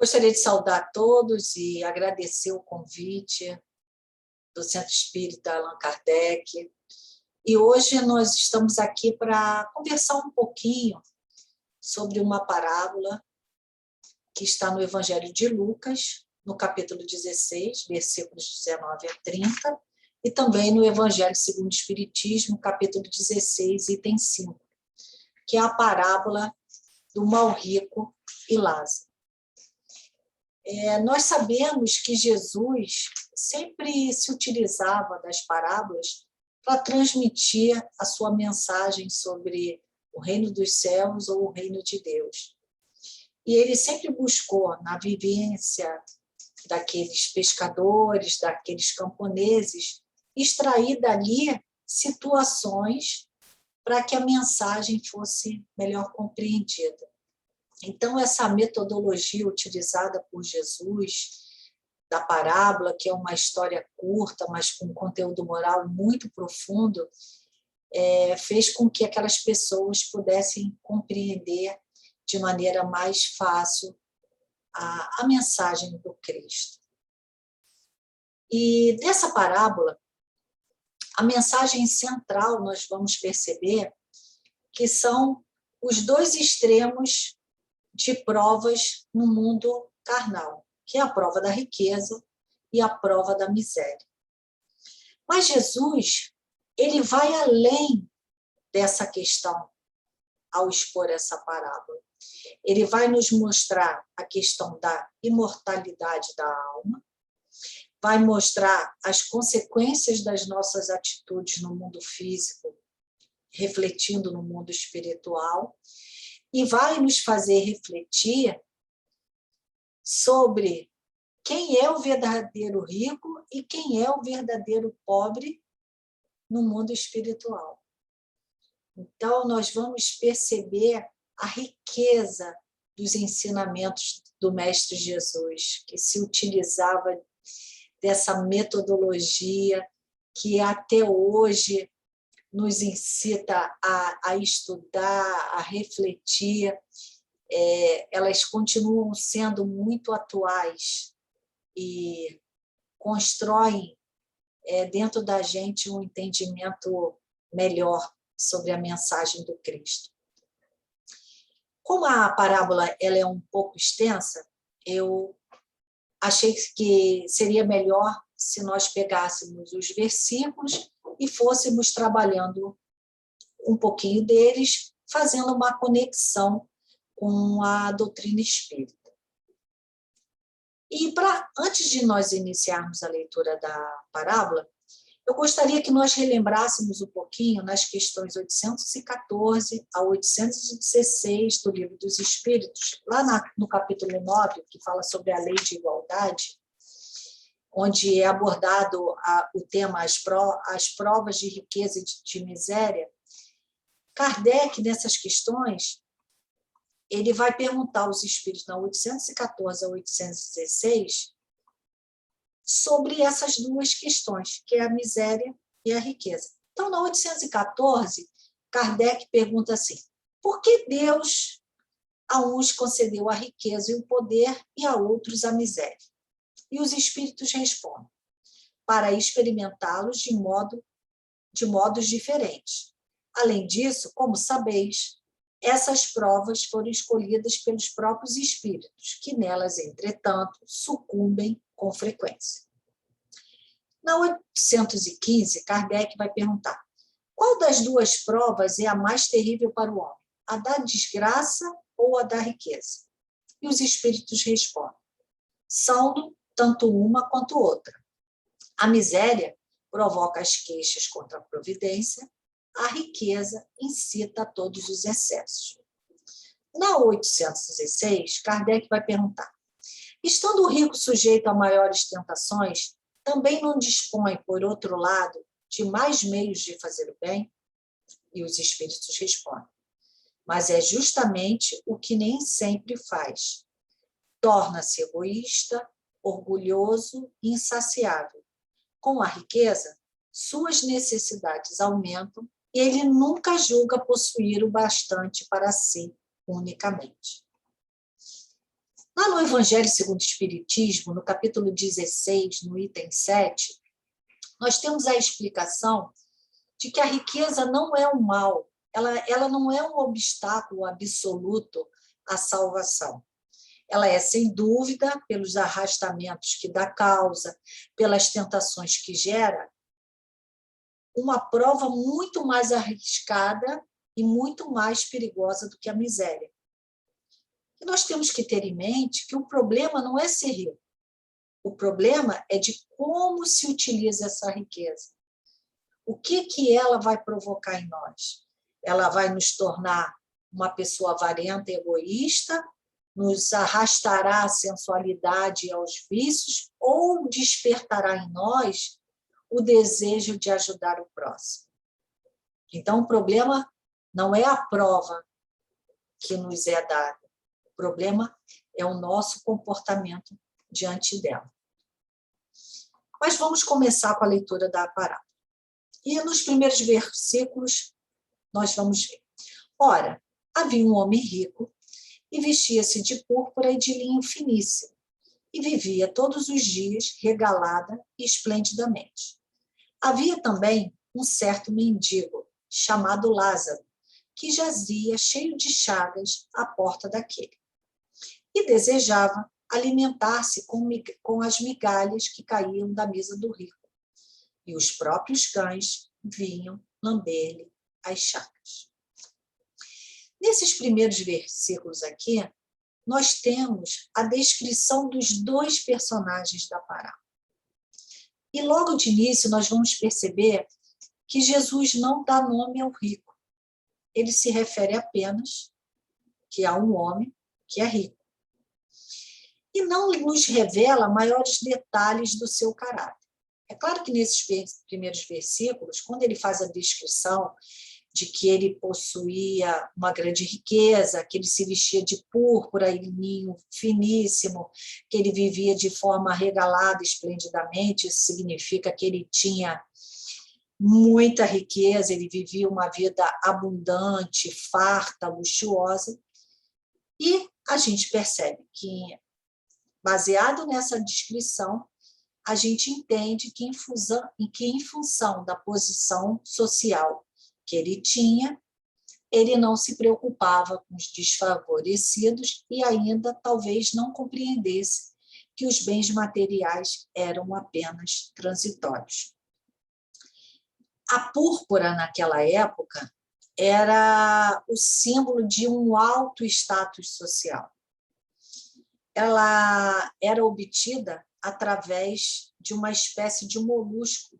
Gostaria de saudar todos e agradecer o convite do Centro Espírita Allan Kardec. E hoje nós estamos aqui para conversar um pouquinho sobre uma parábola que está no Evangelho de Lucas, no capítulo 16, versículos 19 a 30, e também no Evangelho segundo o Espiritismo, capítulo 16, item 5, que é a parábola do mal-rico e Lázaro. Nós sabemos que Jesus sempre se utilizava das parábolas para transmitir a sua mensagem sobre o reino dos céus ou o reino de Deus. E ele sempre buscou, na vivência daqueles pescadores, daqueles camponeses, extrair dali situações para que a mensagem fosse melhor compreendida. Então, essa metodologia utilizada por Jesus, da parábola, que é uma história curta, mas com conteúdo moral muito profundo, fez com que aquelas pessoas pudessem compreender de maneira mais fácil a mensagem do Cristo. E dessa parábola, a mensagem central, nós vamos perceber que são os dois extremos de provas no mundo carnal, que é a prova da riqueza e a prova da miséria. Mas Jesus, ele vai além dessa questão ao expor essa parábola. Ele vai nos mostrar a questão da imortalidade da alma, vai mostrar as consequências das nossas atitudes no mundo físico, refletindo no mundo espiritual, e vai nos fazer refletir sobre quem é o verdadeiro rico e quem é o verdadeiro pobre no mundo espiritual. Então, nós vamos perceber a riqueza dos ensinamentos do Mestre Jesus, que se utilizava dessa metodologia que até hoje nos incita a estudar, a refletir. Elas continuam sendo muito atuais e constroem dentro da gente um entendimento melhor sobre a mensagem do Cristo. Como a parábola ela é um pouco extensa, eu achei que seria melhor se nós pegássemos os versículos e fôssemos trabalhando um pouquinho deles, fazendo uma conexão com a doutrina espírita. E antes de nós iniciarmos a leitura da parábola, eu gostaria que nós relembrássemos um pouquinho nas questões 814 a 816 do Livro dos Espíritos, lá no capítulo 9, que fala sobre a lei de igualdade, onde é abordado o tema as provas de riqueza e de miséria. Kardec, nessas questões, ele vai perguntar aos espíritos, na 814 a 816, sobre essas duas questões, que é a miséria e a riqueza. Então, na 814, Kardec pergunta assim: por que Deus a uns concedeu a riqueza e o poder e a outros a miséria? E os espíritos respondem: para experimentá-los de modos diferentes. Além disso, como sabeis, essas provas foram escolhidas pelos próprios espíritos, que nelas, entretanto, sucumbem com frequência. Na 815, Kardec vai perguntar: qual das duas provas é a mais terrível para o homem? A da desgraça ou a da riqueza? E os espíritos respondem: são tanto uma quanto outra. A miséria provoca as queixas contra a providência, a riqueza incita a todos os excessos. Na 816, Kardec vai perguntar: estando o rico sujeito a maiores tentações, também não dispõe, por outro lado, de mais meios de fazer o bem? E os espíritos respondem: mas é justamente o que nem sempre faz. Torna-se egoísta, orgulhoso e insaciável. Com a riqueza, suas necessidades aumentam e ele nunca julga possuir o bastante para si unicamente. Lá no Evangelho segundo o Espiritismo, no capítulo 16, no item 7, nós temos a explicação de que a riqueza não é um mal, ela não é um obstáculo absoluto à salvação. Ela é, sem dúvida, pelos arrastamentos que dá causa, pelas tentações que gera, uma prova muito mais arriscada e muito mais perigosa do que a miséria. E nós temos que ter em mente que o problema não é ser rico. O problema é de como se utiliza essa riqueza. O que ela vai provocar em nós? Ela vai nos tornar uma pessoa avarenta e egoísta, nos arrastará à sensualidade e aos vícios, ou despertará em nós o desejo de ajudar o próximo. Então, o problema não é a prova que nos é dada. O problema é o nosso comportamento diante dela. Mas vamos começar com a leitura da parábola. E nos primeiros versículos, nós vamos ver. Ora, havia um homem rico e vestia-se de púrpura e de linho finíssimo, e vivia todos os dias regalada e esplendidamente. Havia também um certo mendigo, chamado Lázaro, que jazia cheio de chagas à porta daquele, e desejava alimentar-se com as migalhas que caíam da mesa do rico, e os próprios cães vinham lamber-lhe as chagas. Nesses primeiros versículos aqui, nós temos a descrição dos dois personagens da parábola. E logo de início nós vamos perceber que Jesus não dá nome ao rico. Ele se refere apenas que há um homem que é rico. E não nos revela maiores detalhes do seu caráter. É claro que nesses primeiros versículos, quando ele faz a descrição de que ele possuía uma grande riqueza, que ele se vestia de púrpura e linho finíssimo, que ele vivia de forma regalada esplendidamente, isso significa que ele tinha muita riqueza, ele vivia uma vida abundante, farta, luxuosa, e a gente percebe que, baseado nessa descrição, a gente entende que em função da posição social que ele tinha, ele não se preocupava com os desfavorecidos e ainda talvez não compreendesse que os bens materiais eram apenas transitórios. A púrpura, naquela época, era o símbolo de um alto status social. Ela era obtida através de uma espécie de molusco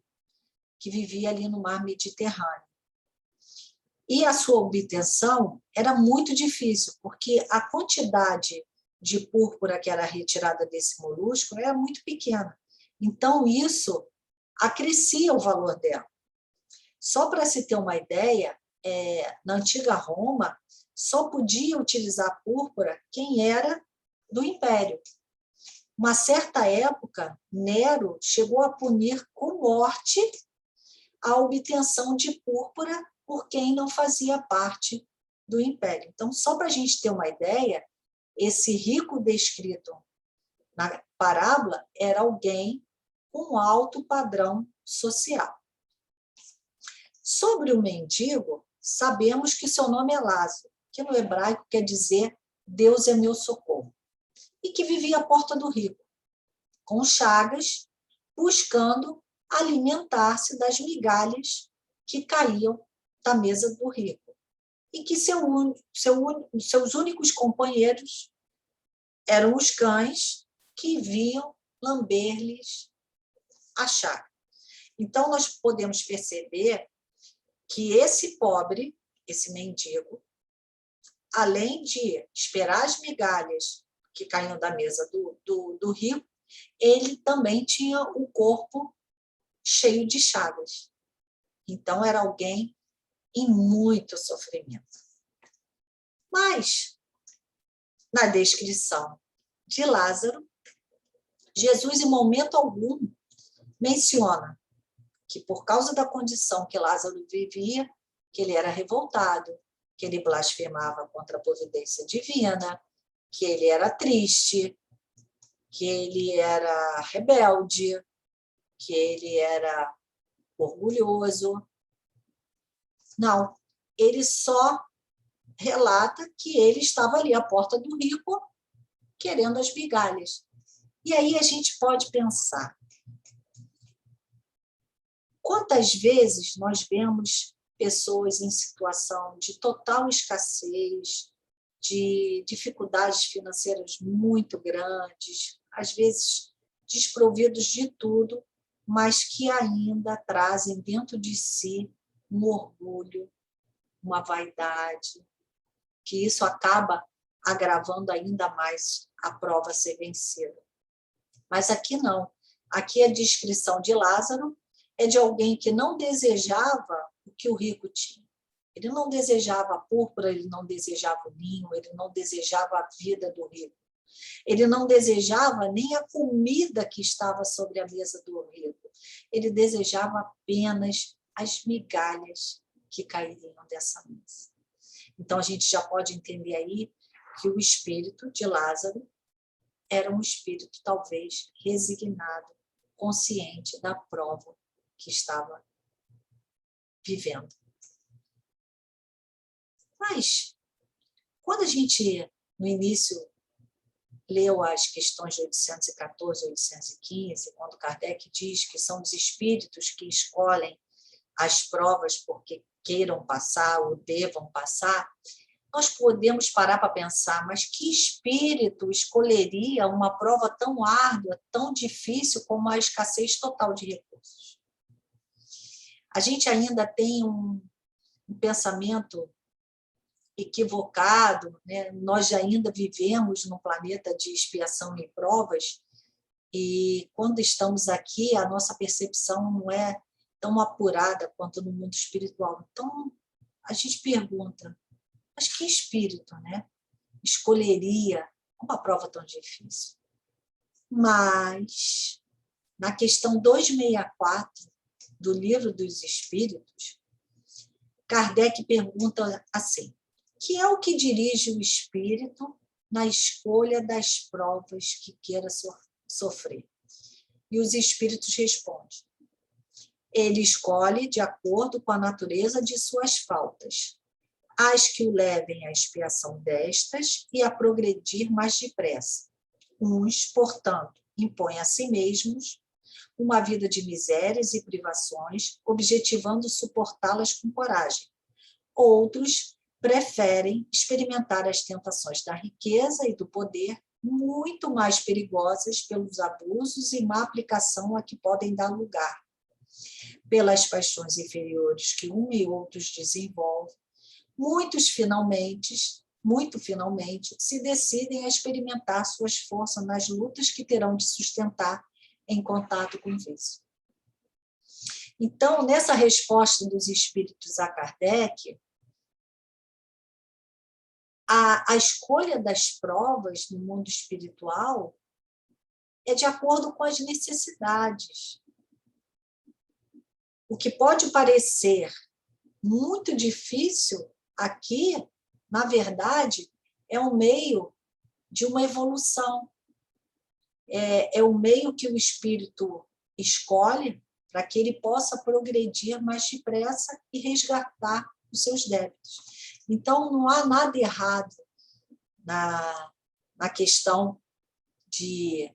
que vivia ali no mar Mediterrâneo. E a sua obtenção era muito difícil, porque a quantidade de púrpura que era retirada desse molusco era muito pequena. Então, isso acrescia o valor dela. Só para se ter uma ideia, na antiga Roma, só podia utilizar púrpura quem era do Império. Uma certa época, Nero chegou a punir com morte a obtenção de púrpura por quem não fazia parte do Império. Então, só para a gente ter uma ideia, esse rico descrito na parábola era alguém com alto padrão social. Sobre o mendigo, sabemos que seu nome é Lázaro, que no hebraico quer dizer Deus é meu socorro, e que vivia à porta do rico, com chagas, buscando alimentar-se das migalhas que caíam da mesa do rico, e que seus únicos companheiros eram os cães que vinham lamber-lhes a chaga. Então, nós podemos perceber que esse pobre, esse mendigo, além de esperar as migalhas que caíam da mesa do rico, ele também tinha o corpo cheio de chagas. Então, era alguém em muito sofrimento. Mas, na descrição de Lázaro, Jesus, em momento algum, menciona que, por causa da condição que Lázaro vivia, que ele era revoltado, que ele blasfemava contra a providência divina, que ele era triste, que ele era rebelde, que ele era orgulhoso. Não, ele só relata que ele estava ali à porta do rico, querendo as migalhas. E aí a gente pode pensar, quantas vezes nós vemos pessoas em situação de total escassez, de dificuldades financeiras muito grandes, às vezes desprovidos de tudo, mas que ainda trazem dentro de si um orgulho, uma vaidade, que isso acaba agravando ainda mais a prova a ser vencida. Mas aqui não. Aqui a descrição de Lázaro é de alguém que não desejava o que o rico tinha. Ele não desejava a púrpura, ele não desejava o ninho, ele não desejava a vida do rico. Ele não desejava nem a comida que estava sobre a mesa do rico. Ele desejava apenas as migalhas que cairiam dessa mesa. Então, a gente já pode entender aí que o espírito de Lázaro era um espírito, talvez, resignado, consciente da prova que estava vivendo. Mas, quando a gente, no início, leu as questões de 814 e 815, quando Kardec diz que são os espíritos que escolhem as provas porque queiram passar ou devam passar, nós podemos parar para pensar, mas que espírito escolheria uma prova tão árdua, tão difícil como a escassez total de recursos? A gente ainda tem um pensamento equivocado, né? Nós ainda vivemos num planeta de expiação e provas, e quando estamos aqui, a nossa percepção não é tão apurada quanto no mundo espiritual. Então, a gente pergunta, mas que espírito, né, escolheria uma prova tão difícil? Mas, na questão 264 do Livro dos Espíritos, Kardec pergunta assim, que é o que dirige o espírito na escolha das provas que queira sofrer? E os espíritos respondem, ele escolhe de acordo com a natureza de suas faltas, as que o levem à expiação destas e a progredir mais depressa. Uns, portanto, impõem a si mesmos uma vida de misérias e privações, objetivando suportá-las com coragem. Outros preferem experimentar as tentações da riqueza e do poder, muito mais perigosas pelos abusos e má aplicação a que podem dar lugar, pelas paixões inferiores que um e outros desenvolvem. Muito finalmente, se decidem a experimentar suas forças nas lutas que terão de sustentar em contato com o vício. Então, nessa resposta dos espíritos a Kardec, a escolha das provas no mundo espiritual é de acordo com as necessidades. O que pode parecer muito difícil aqui, na verdade, é um meio de uma evolução. É o meio que o espírito escolhe para que ele possa progredir mais depressa e resgatar os seus débitos. Então, não há nada errado na questão de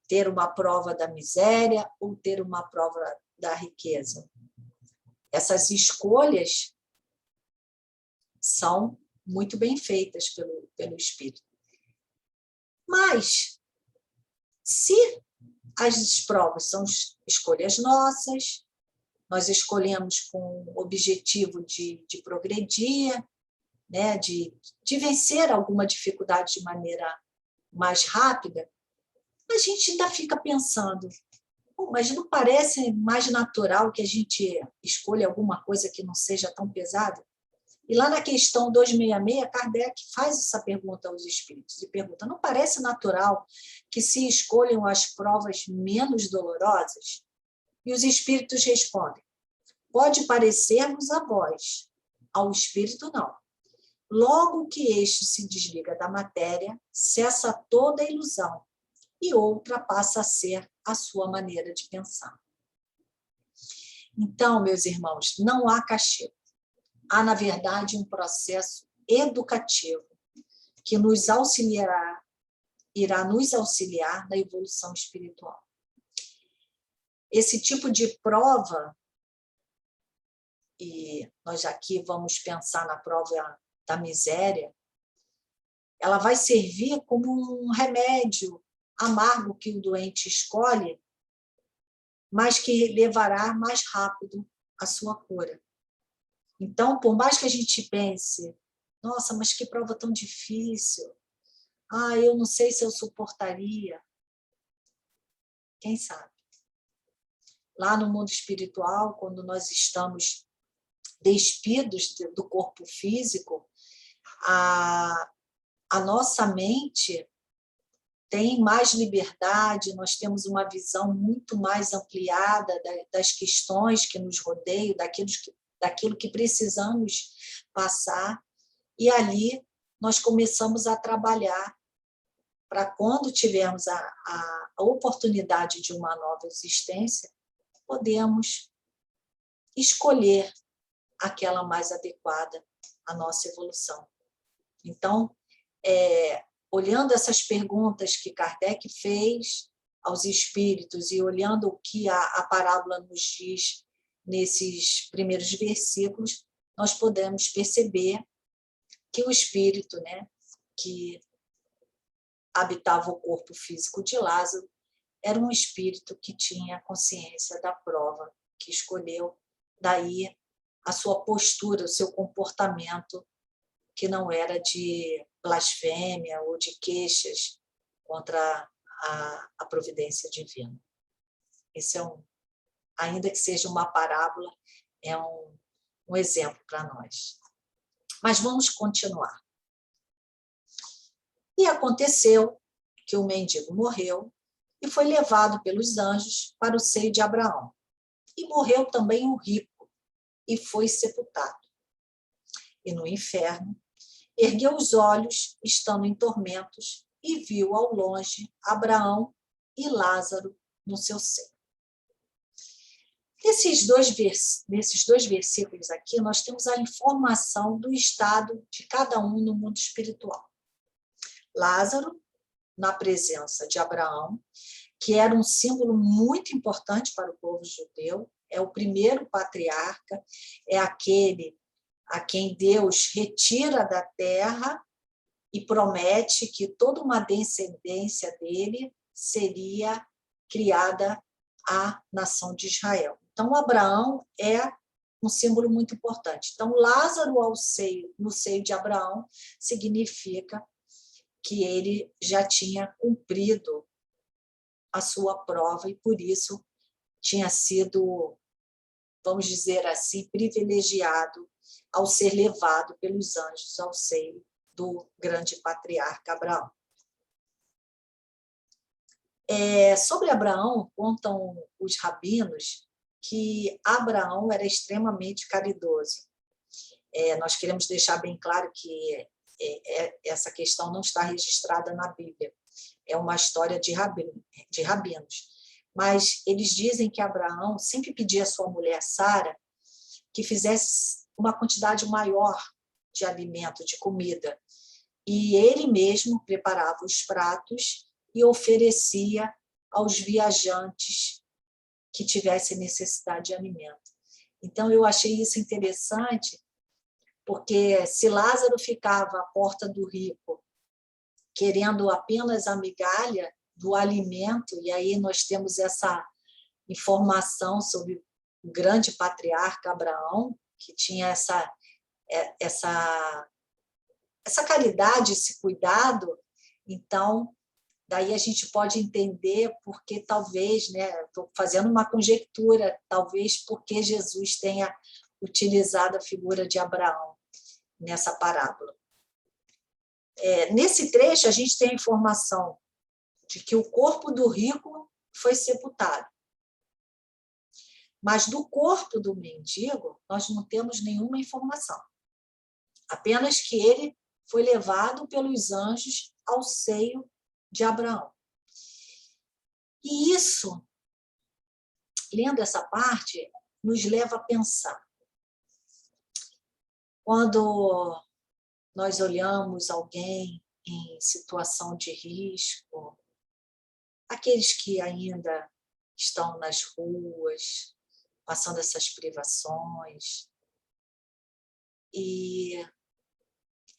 ter uma prova da miséria ou ter uma prova da riqueza. Essas escolhas são muito bem feitas pelo espírito. Mas, se as provas são escolhas nossas, nós escolhemos com o objetivo de progredir, né, de vencer alguma dificuldade de maneira mais rápida, a gente ainda fica pensando, mas não parece mais natural que a gente escolha alguma coisa que não seja tão pesada? E lá na questão 266, Kardec faz essa pergunta aos espíritos, e pergunta, não parece natural que se escolham as provas menos dolorosas? E os espíritos respondem, pode parecer-nos a vós, ao espírito não. Logo que este se desliga da matéria, cessa toda a ilusão e outra passa a ser a sua maneira de pensar. Então, meus irmãos, não há castigo. Há, na verdade, um processo educativo que nos auxiliará, irá nos auxiliar na evolução espiritual. Esse tipo de prova, e nós aqui vamos pensar na prova da miséria, ela vai servir como um remédio amargo que o doente escolhe, mas que levará mais rápido a sua cura. Então, por mais que a gente pense, nossa, mas que prova tão difícil, eu não sei se eu suportaria. Quem sabe? Lá no mundo espiritual, quando nós estamos despidos do corpo físico, a nossa mente tem mais liberdade, nós temos uma visão muito mais ampliada das questões que nos rodeiam, daquilo que precisamos passar, e ali nós começamos a trabalhar para quando tivermos a oportunidade de uma nova existência, podemos escolher aquela mais adequada à nossa evolução. Então, olhando essas perguntas que Kardec fez aos espíritos e olhando o que a parábola nos diz nesses primeiros versículos, nós podemos perceber que o espírito, né, que habitava o corpo físico de Lázaro, era um espírito que tinha consciência da prova, que escolheu daí a sua postura, o seu comportamento, que não era de blasfêmia ou de queixas contra a providência divina. Esse ainda que seja uma parábola, é um exemplo para nós. Mas vamos continuar. E aconteceu que o mendigo morreu e foi levado pelos anjos para o seio de Abraão. E morreu também o rico e foi sepultado. E no inferno, ergueu os olhos, estando em tormentos, e viu ao longe Abraão e Lázaro no seu seio. Nesses dois versículos aqui, nós temos a informação do estado de cada um no mundo espiritual. Lázaro, na presença de Abraão, que era um símbolo muito importante para o povo judeu, é o primeiro patriarca, é aquele a quem Deus retira da terra e promete que toda uma descendência dele seria criada a nação de Israel. Então, Abraão é um símbolo muito importante. Então, Lázaro no seio de Abraão significa que ele já tinha cumprido a sua prova e, por isso, tinha sido, vamos dizer assim, privilegiado ao ser levado pelos anjos ao seio do grande patriarca Abraão. Sobre Abraão, contam os rabinos que Abraão era extremamente caridoso. Nós queremos deixar bem claro que essa questão não está registrada na Bíblia. É uma história de rabinos. Mas eles dizem que Abraão sempre pedia à sua mulher Sara que fizesse uma quantidade maior de alimento, de comida. E ele mesmo preparava os pratos e oferecia aos viajantes que tivessem necessidade de alimento. Então, eu achei isso interessante, porque se Lázaro ficava à porta do rico, querendo apenas a migalha do alimento, e aí nós temos essa informação sobre o grande patriarca Abraão, que tinha essa caridade, esse cuidado. Então, daí a gente pode entender porque talvez, estou fazendo uma conjectura, talvez porque Jesus tenha utilizado a figura de Abraão nessa parábola. Nesse trecho, a gente tem a informação de que o corpo do rico foi sepultado. Mas do corpo do mendigo, nós não temos nenhuma informação. apenas que ele foi levado pelos anjos ao seio de Abraão. E isso, lendo essa parte, nos leva a pensar. Quando nós olhamos alguém em situação de risco, aqueles que ainda estão nas ruas, passando essas privações, e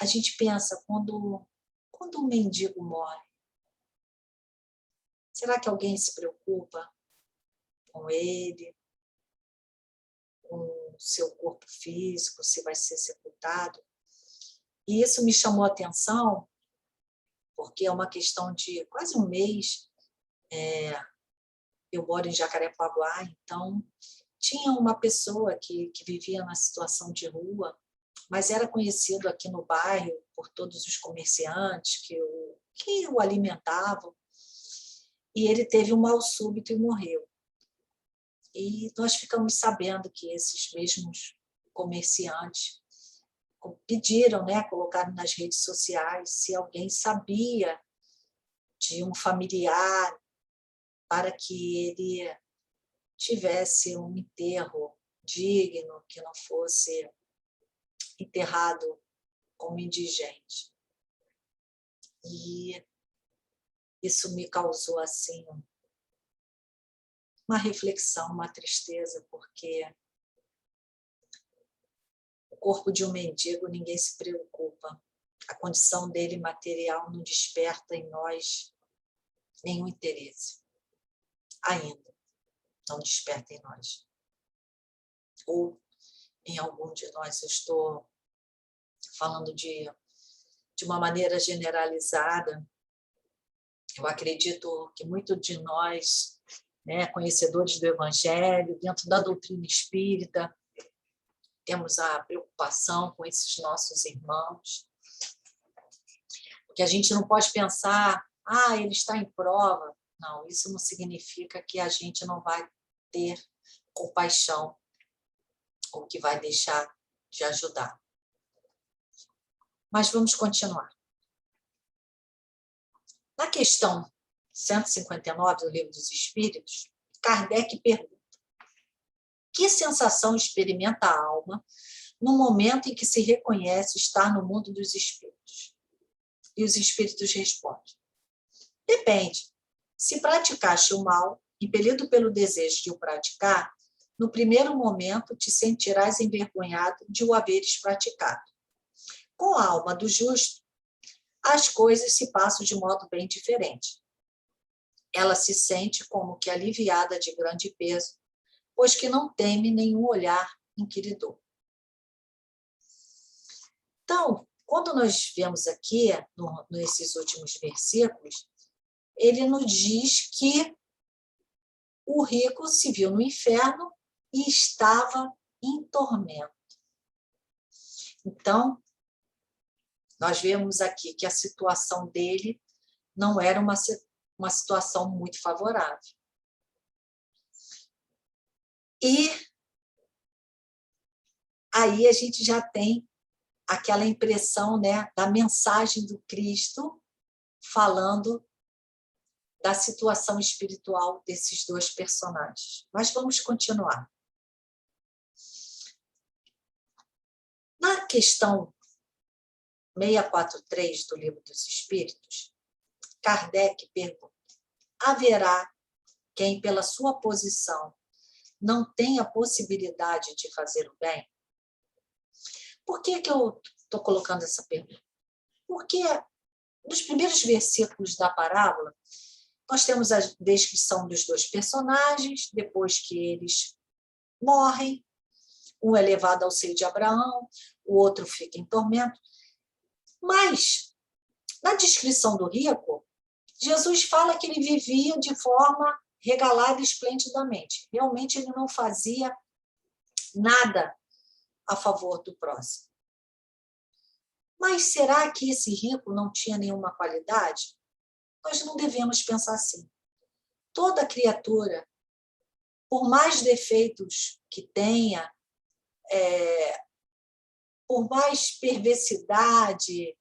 a gente pensa, quando um mendigo morre, será que alguém se preocupa com ele, com o seu corpo físico, se vai ser sepultado? E isso me chamou a atenção, porque é uma questão de quase um mês, eu moro em Jacarepaguá, então tinha uma pessoa que vivia na situação de rua, mas era conhecido aqui no bairro por todos os comerciantes que o alimentavam, e ele teve um mal súbito e morreu. E nós ficamos sabendo que esses mesmos comerciantes pediram, colocaram nas redes sociais se alguém sabia de um familiar para que ele tivesse um enterro digno, que não fosse enterrado como indigente. E isso me causou assim uma reflexão, uma tristeza, porque o corpo de um mendigo ninguém se preocupa. A condição dele material não desperta em nós nenhum interesse. Ainda não desperta em nós. Ou em algum de nós, eu estou falando de uma maneira generalizada. Eu acredito que muito de nós, conhecedores do Evangelho, dentro da doutrina espírita, temos a preocupação com esses nossos irmãos, porque a gente não pode pensar, ele está em prova. Não, isso não significa que a gente não vai ter compaixão ou que vai deixar de ajudar. Mas vamos continuar. Na questão 159 do Livro dos Espíritos, Kardec pergunta: que sensação experimenta a alma no momento em que se reconhece estar no mundo dos espíritos? E os espíritos respondem: depende. Se praticaste o mal, impelido pelo desejo de o praticar, no primeiro momento te sentirás envergonhado de o haveres praticado. Com a alma do justo, as coisas se passam de modo bem diferente. Ela se sente como que aliviada de grande peso, pois que não teme nenhum olhar inquiridor. Então, quando nós vemos aqui, nesses últimos versículos, ele nos diz que o rico se viu no inferno e estava em tormento. Então, nós vemos aqui que a situação dele não era uma situação muito favorável. E aí a gente já tem aquela impressão, da mensagem do Cristo falando da situação espiritual desses dois personagens. Mas vamos continuar. Na questão 643 do Livro dos Espíritos, Kardec pergunta: haverá quem, pela sua posição, não tenha possibilidade de fazer o bem? Por que eu estou colocando essa pergunta? Porque nos primeiros versículos da parábola, nós temos a descrição dos dois personagens, depois que eles morrem, um é levado ao seio de Abraão, o outro fica em tormento. Mas, na descrição do rico, Jesus fala que ele vivia de forma regalada e esplendidamente. Realmente ele não fazia nada a favor do próximo. Mas será que esse rico não tinha nenhuma qualidade? Nós não devemos pensar assim. Toda criatura, por mais defeitos que tenha, por mais perversidade,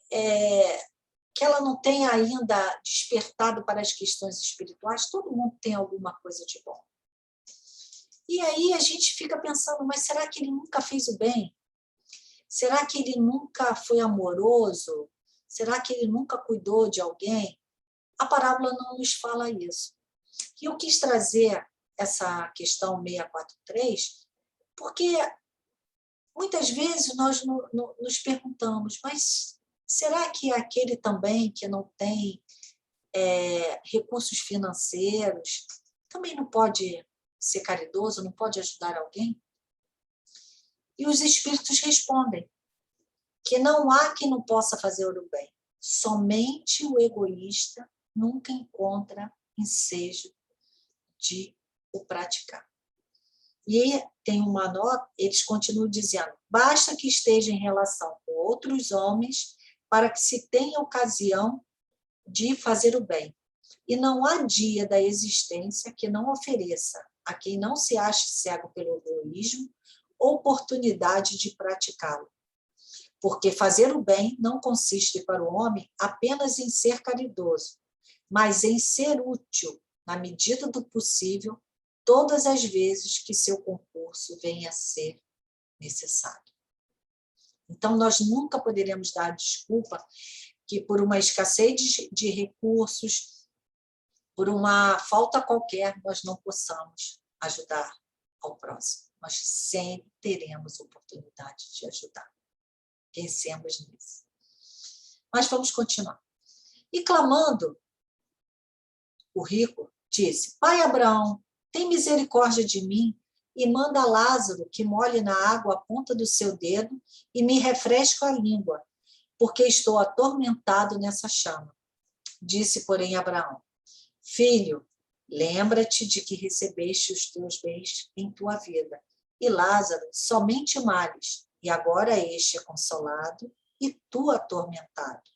que ela não tenha ainda despertado para as questões espirituais, todo mundo tem alguma coisa de bom. E aí a gente fica pensando, mas será que ele nunca fez o bem? Será que ele nunca foi amoroso? Será que ele nunca cuidou de alguém? A parábola não nos fala isso. E eu quis trazer essa questão 643, porque muitas vezes nós nos perguntamos, mas será que aquele também que não tem recursos financeiros também não pode ser caridoso, não pode ajudar alguém? E os espíritos respondem que não há quem não possa fazer o bem. Somente o egoísta nunca encontra ensejo de o praticar. E tem uma nota, eles continuam dizendo, basta que esteja em relação com outros homens para que se tenha ocasião de fazer o bem. E não há dia da existência que não ofereça a quem não se ache cego pelo egoísmo oportunidade de praticá-lo. Porque fazer o bem não consiste para o homem apenas em ser caridoso, mas em ser útil, na medida do possível, todas as vezes que seu concurso venha a ser necessário. Então, nós nunca poderemos dar desculpa que por uma escassez de recursos, por uma falta qualquer, nós não possamos ajudar ao próximo. Nós sempre teremos oportunidade de ajudar. Pensemos nisso. Mas vamos continuar. E clamando, o rico disse, Pai Abraão, tem misericórdia de mim e manda Lázaro que molhe na água a ponta do seu dedo e me refresque a língua, porque estou atormentado nessa chama. Disse, porém, Abraão, Filho, lembra-te de que recebeste os teus bens em tua vida, e Lázaro somente males, e agora este é consolado e tu atormentado.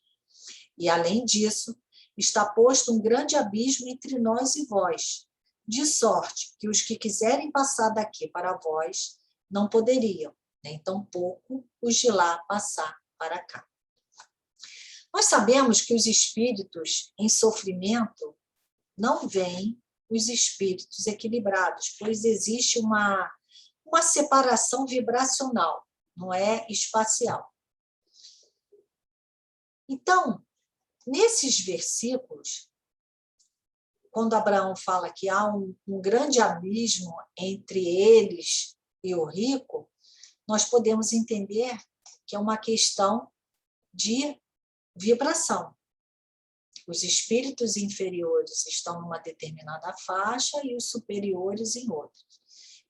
E, além disso, está posto um grande abismo entre nós e vós, de sorte que os que quiserem passar daqui para vós não poderiam, nem tampouco os de lá passar para cá. Nós sabemos que os espíritos em sofrimento não veem os espíritos equilibrados, pois existe uma separação vibracional, não é espacial. Então, nesses versículos, quando Abraão fala que há um grande abismo entre eles e o rico, nós podemos entender que é uma questão de vibração. Os espíritos inferiores estão numa determinada faixa e os superiores em outra.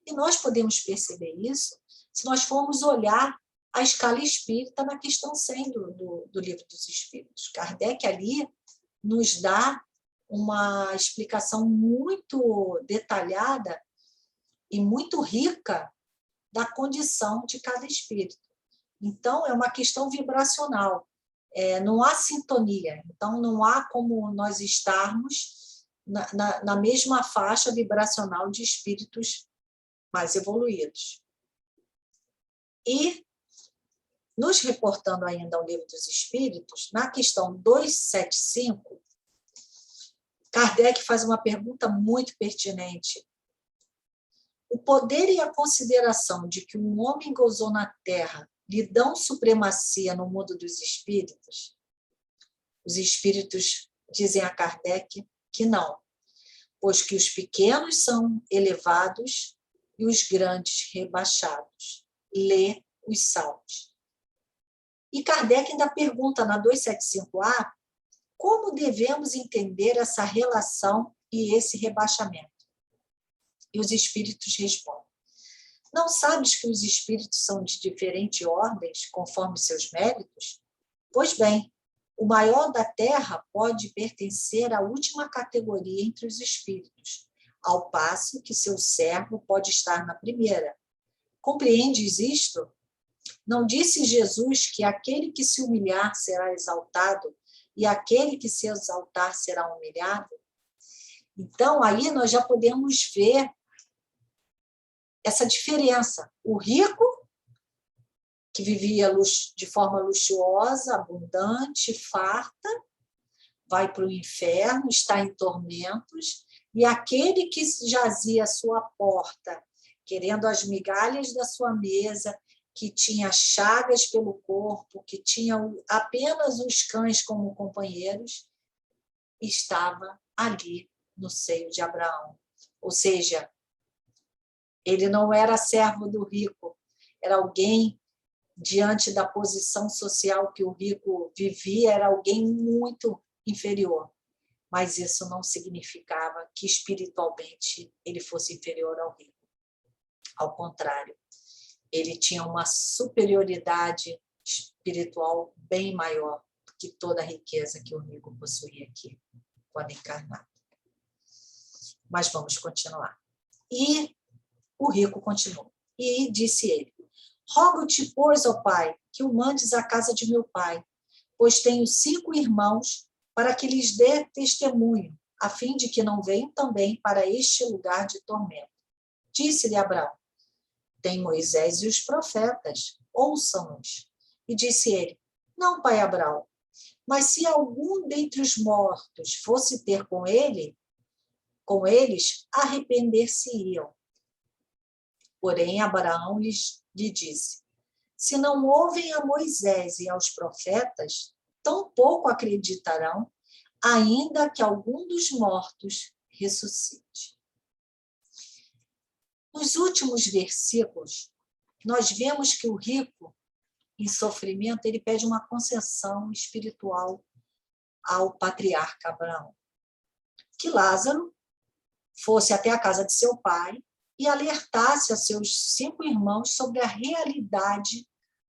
E nós podemos perceber isso se nós formos olhar a escala espírita na questão 100 do Livro dos Espíritos. Kardec ali nos dá uma explicação muito detalhada e muito rica da condição de cada espírito. Então, é uma questão vibracional. Não há sintonia, então não há como nós estarmos na mesma faixa vibracional de espíritos mais evoluídos. E, nos reportando ainda ao Livro dos Espíritos, na questão 275, Kardec faz uma pergunta muito pertinente. O poder e a consideração de que um homem gozou na Terra lhe dão supremacia no mundo dos espíritos? Os espíritos dizem a Kardec que não, pois que os pequenos são elevados e os grandes rebaixados. Lê os Salmos. E Kardec ainda pergunta na 275A como devemos entender essa relação e esse rebaixamento. E os espíritos respondem. Não sabes que os espíritos são de diferentes ordens, conforme seus méritos? Pois bem, o maior da Terra pode pertencer à última categoria entre os espíritos, ao passo que seu servo pode estar na primeira. Compreendes isto? Não disse Jesus que aquele que se humilhar será exaltado e aquele que se exaltar será humilhado? Então, aí nós já podemos ver essa diferença. O rico que vivia de forma luxuosa, abundante, farta, vai para o inferno, está em tormentos, e aquele que jazia à sua porta, querendo as migalhas da sua mesa, que tinha chagas pelo corpo, que tinha apenas os cães como companheiros, estava ali no seio de Abraão. Ou seja, ele não era servo do rico, era alguém, diante da posição social que o rico vivia, era alguém muito inferior. Mas isso não significava que espiritualmente ele fosse inferior ao rico. Ao contrário, ele tinha uma superioridade espiritual bem maior do que toda a riqueza que o rico possuía aqui, quando encarnado. Mas vamos continuar. E o rico continuou. E disse ele: rogo-te, pois, ó pai, que o mandes à casa de meu pai, pois tenho 5 irmãos, para que lhes dê testemunho, a fim de que não venham também para este lugar de tormento. Disse-lhe Abraão: tem Moisés e os profetas, ouçam-nos. E disse ele: não, pai Abraão, mas se algum dentre os mortos fosse ter com eles, arrepender-se-iam. Porém, Abraão lhe disse: se não ouvem a Moisés e aos profetas, tampouco acreditarão, ainda que algum dos mortos ressuscite. Nos últimos versículos, nós vemos que o rico, em sofrimento, ele pede uma concessão espiritual ao patriarca Abraão. Que Lázaro fosse até a casa de seu pai e alertasse a seus 5 irmãos sobre a realidade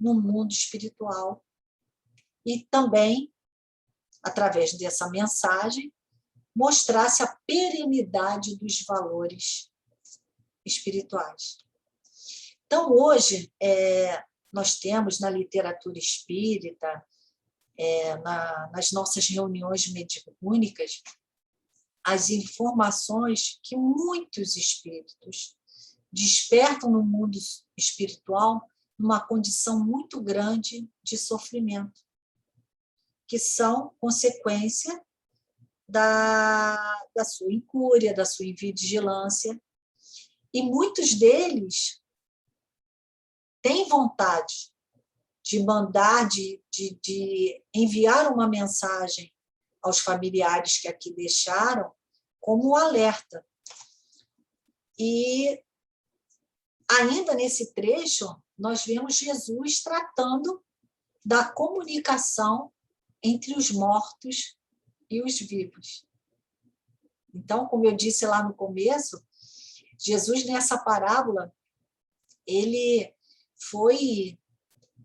no mundo espiritual. E também, através dessa mensagem, mostrasse a perenidade dos valores espirituais. Então, hoje, nós temos na literatura espírita, nas nossas reuniões mediúnicas, as informações que muitos espíritos despertam no mundo espiritual numa condição muito grande de sofrimento, que são consequência da sua incúria, da sua invigilância. E muitos deles têm vontade de mandar, de enviar uma mensagem aos familiares que aqui deixaram, como um alerta. E ainda nesse trecho, nós vemos Jesus tratando da comunicação entre os mortos e os vivos. Então, como eu disse lá no começo, Jesus, nessa parábola, ele foi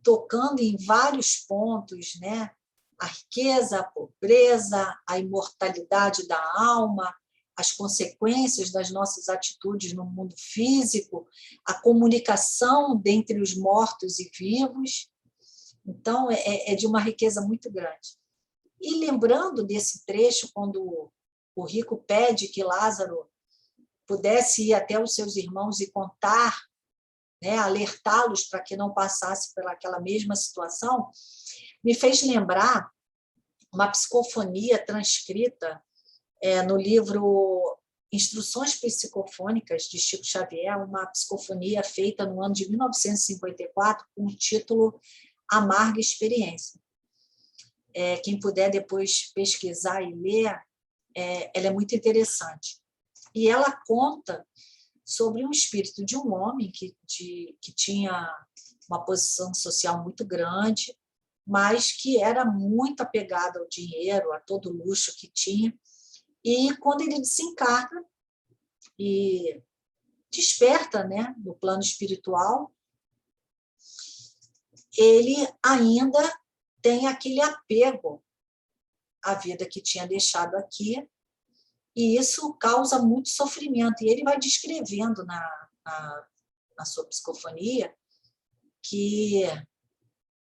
tocando em vários pontos, né? A riqueza, a pobreza, a imortalidade da alma, as consequências das nossas atitudes no mundo físico, a comunicação dentre os mortos e vivos. Então, é de uma riqueza muito grande. E lembrando desse trecho, quando o rico pede que Lázaro pudesse ir até os seus irmãos e contar, né, alertá-los para que não passasse pelaquela mesma situação, me fez lembrar uma psicofonia transcrita no livro Instruções Psicofônicas, de Chico Xavier, uma psicofonia feita no ano de 1954, com o título Amarga Experiência. Quem puder depois pesquisar e ler, ela é muito interessante. E ela conta sobre um espírito de um homem que tinha uma posição social muito grande, mas que era muito apegado ao dinheiro, a todo o luxo que tinha. E quando ele desencarna e desperta, né, no plano espiritual, ele ainda tem aquele apego à vida que tinha deixado aqui, e isso causa muito sofrimento. E ele vai descrevendo na sua psicofonia que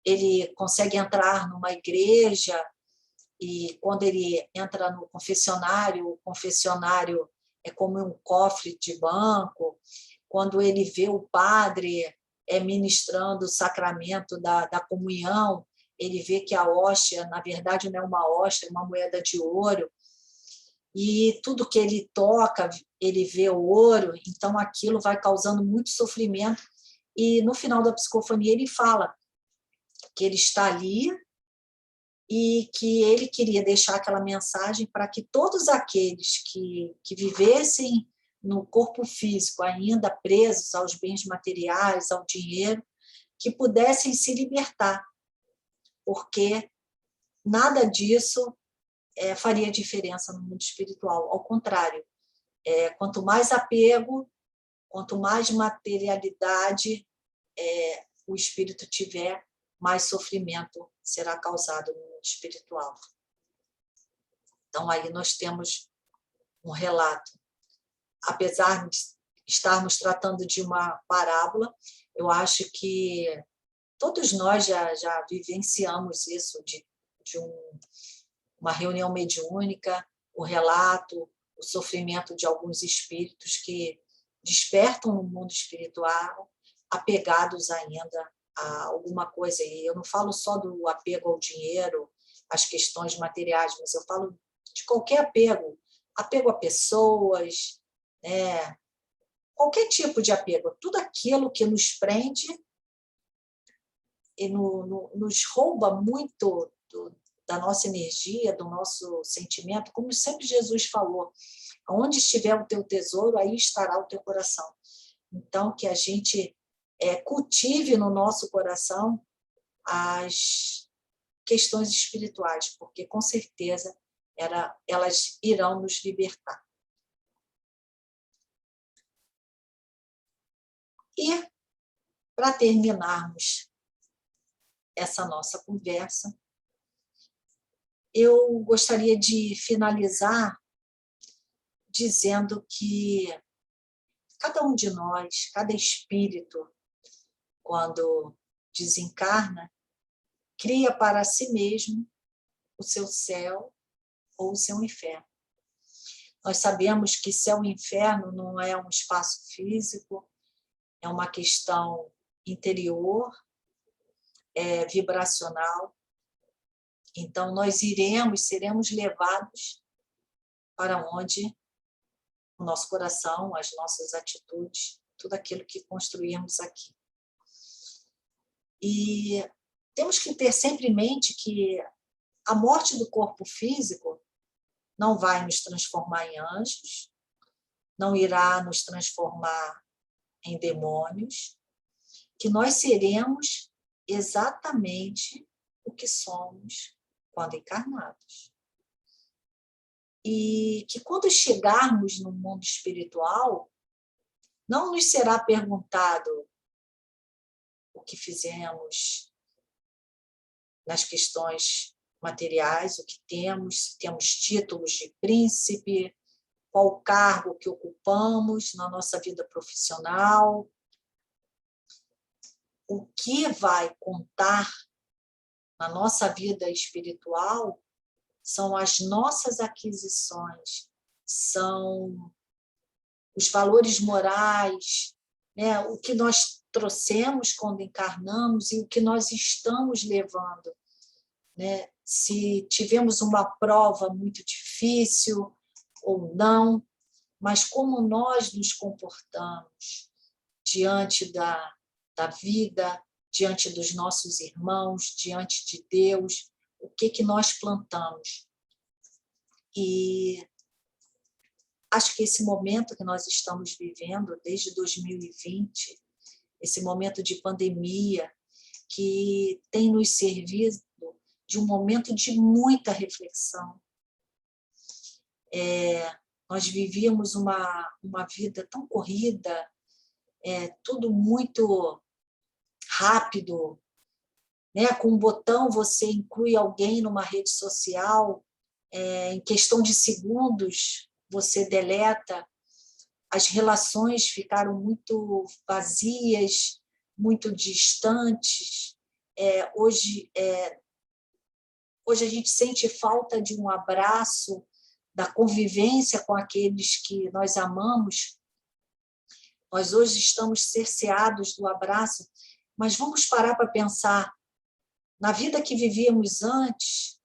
ele consegue entrar numa igreja e quando ele entra no confessionário, o confessionário é como um cofre de banco. Quando ele vê o padre, ministrando o sacramento da comunhão, ele vê que a hóstia, na verdade, não é uma hóstia, é uma moeda de ouro, e tudo que ele toca, ele vê o ouro, então aquilo vai causando muito sofrimento, e no final da psicofonia ele fala que ele está ali e que ele queria deixar aquela mensagem para que todos aqueles que vivessem no corpo físico, ainda presos aos bens materiais, ao dinheiro, que pudessem se libertar, porque nada disso faria diferença no mundo espiritual. Ao contrário, quanto mais apego, quanto mais materialidade o espírito tiver, mais sofrimento será causado no mundo espiritual. Então, aí nós temos um relato. Apesar de estarmos tratando de uma parábola, eu acho que todos nós já vivenciamos isso, de uma reunião mediúnica, o relato, o sofrimento de alguns espíritos que despertam no mundo espiritual, apegados ainda a alguma coisa. E eu não falo só do apego ao dinheiro, às questões materiais, mas eu falo de qualquer apego, apego a pessoas, qualquer tipo de apego, tudo aquilo que nos prende e nos rouba muito da nossa energia, do nosso sentimento, como sempre Jesus falou, onde estiver o teu tesouro, aí estará o teu coração. Então, que a gente cultive no nosso coração as questões espirituais, porque, com certeza, elas irão nos libertar. E, para terminarmos essa nossa conversa, eu gostaria de finalizar dizendo que cada um de nós, cada espírito, quando desencarna, cria para si mesmo o seu céu ou o seu inferno. Nós sabemos que céu e inferno não é um espaço físico, é uma questão interior, vibracional. Então, nós seremos levados para onde o nosso coração, as nossas atitudes, tudo aquilo que construímos aqui. E temos que ter sempre em mente que a morte do corpo físico não vai nos transformar em anjos, não irá nos transformar em demônios, que nós seremos exatamente o que somos quando encarnados. E que quando chegarmos no mundo espiritual, não nos será perguntado o que fizemos nas questões materiais, o que temos, se temos títulos de príncipe, qual o cargo que ocupamos na nossa vida profissional. O que vai contar na nossa vida espiritual são as nossas aquisições, são os valores morais, o que nós trouxemos quando encarnamos e o que nós estamos levando. Se tivemos uma prova muito difícil ou não, mas como nós nos comportamos diante da vida, diante dos nossos irmãos, diante de Deus, o que nós plantamos. E acho que esse momento que nós estamos vivendo, desde 2020, esse momento de pandemia, que tem nos servido de um momento de muita reflexão. Nós vivíamos uma vida tão corrida, tudo muito rápido, com um botão você inclui alguém numa rede social, em questão de segundos você deleta, as relações ficaram muito vazias, muito distantes. Hoje a gente sente falta de um abraço, da convivência com aqueles que nós amamos. Nós hoje estamos cerceados do abraço, mas vamos parar para pensar, na vida que vivíamos antes,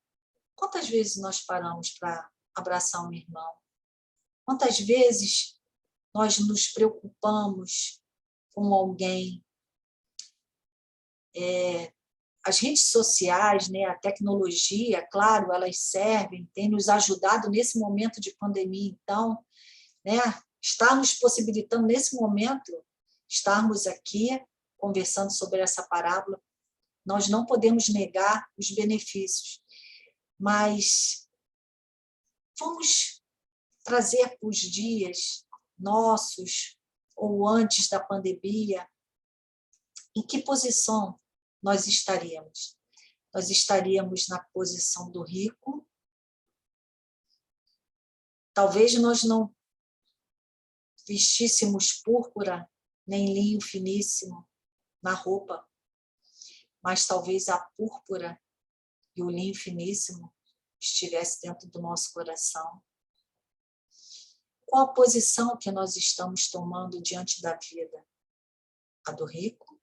quantas vezes nós paramos para abraçar um irmão? Quantas vezes nós nos preocupamos com alguém? As redes sociais, né, a tecnologia, claro, elas servem, têm nos ajudado nesse momento de pandemia, então, né, está nos possibilitando, nesse momento, estarmos aqui conversando sobre essa parábola. Nós não podemos negar os benefícios, mas vamos trazer para os dias nossos ou antes da pandemia, em que posição nós estaríamos? Nós estaríamos na posição do rico. Talvez nós não vestíssemos púrpura nem linho finíssimo na roupa, mas talvez a púrpura e o linho finíssimo estivesse dentro do nosso coração. Qual a posição que nós estamos tomando diante da vida? A do rico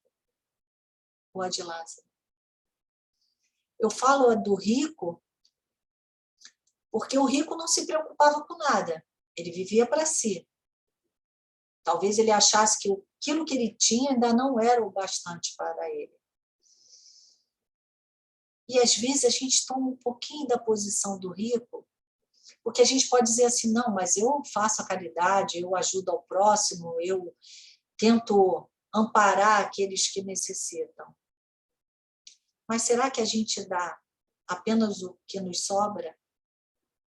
ou a de Lázaro? Eu falo a do rico porque o rico não se preocupava com nada, ele vivia para si. Talvez ele achasse que aquilo que ele tinha ainda não era o bastante para ele. E às vezes a gente toma um pouquinho da posição do rico, porque a gente pode dizer assim, não, mas eu faço a caridade, eu ajudo ao próximo, eu tento amparar aqueles que necessitam. Mas será que a gente dá apenas o que nos sobra?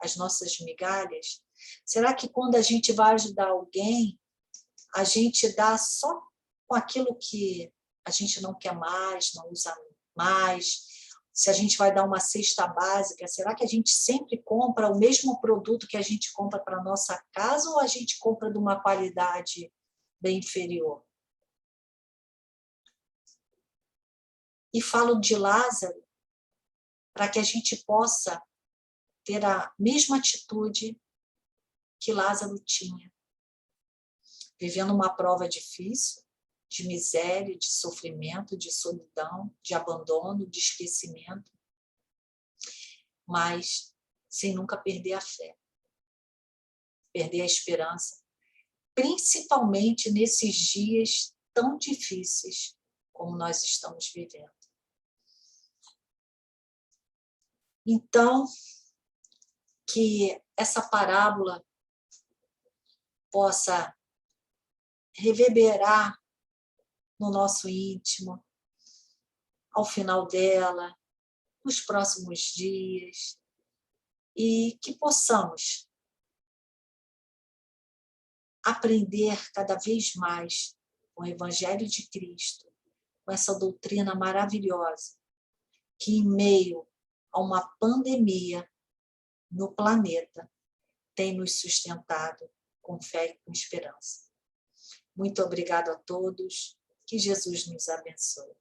As nossas migalhas? Será que quando a gente vai ajudar alguém, a gente dá só com aquilo que a gente não quer mais, não usa mais? Se a gente vai dar uma cesta básica, será que a gente sempre compra o mesmo produto que a gente compra para a nossa casa ou a gente compra de uma qualidade bem inferior? E falo de Lázaro para que a gente possa ter a mesma atitude que Lázaro tinha, vivendo uma prova difícil, de miséria, de sofrimento, de solidão, de abandono, de esquecimento, mas sem nunca perder a fé, perder a esperança, principalmente nesses dias tão difíceis como nós estamos vivendo. Então, que essa parábola possa reverberar no nosso íntimo, ao final dela, nos próximos dias, e que possamos aprender cada vez mais com o Evangelho de Cristo, com essa doutrina maravilhosa, que em meio a uma pandemia no planeta tem nos sustentado com fé e com esperança. Muito obrigado a todos, que Jesus nos abençoe.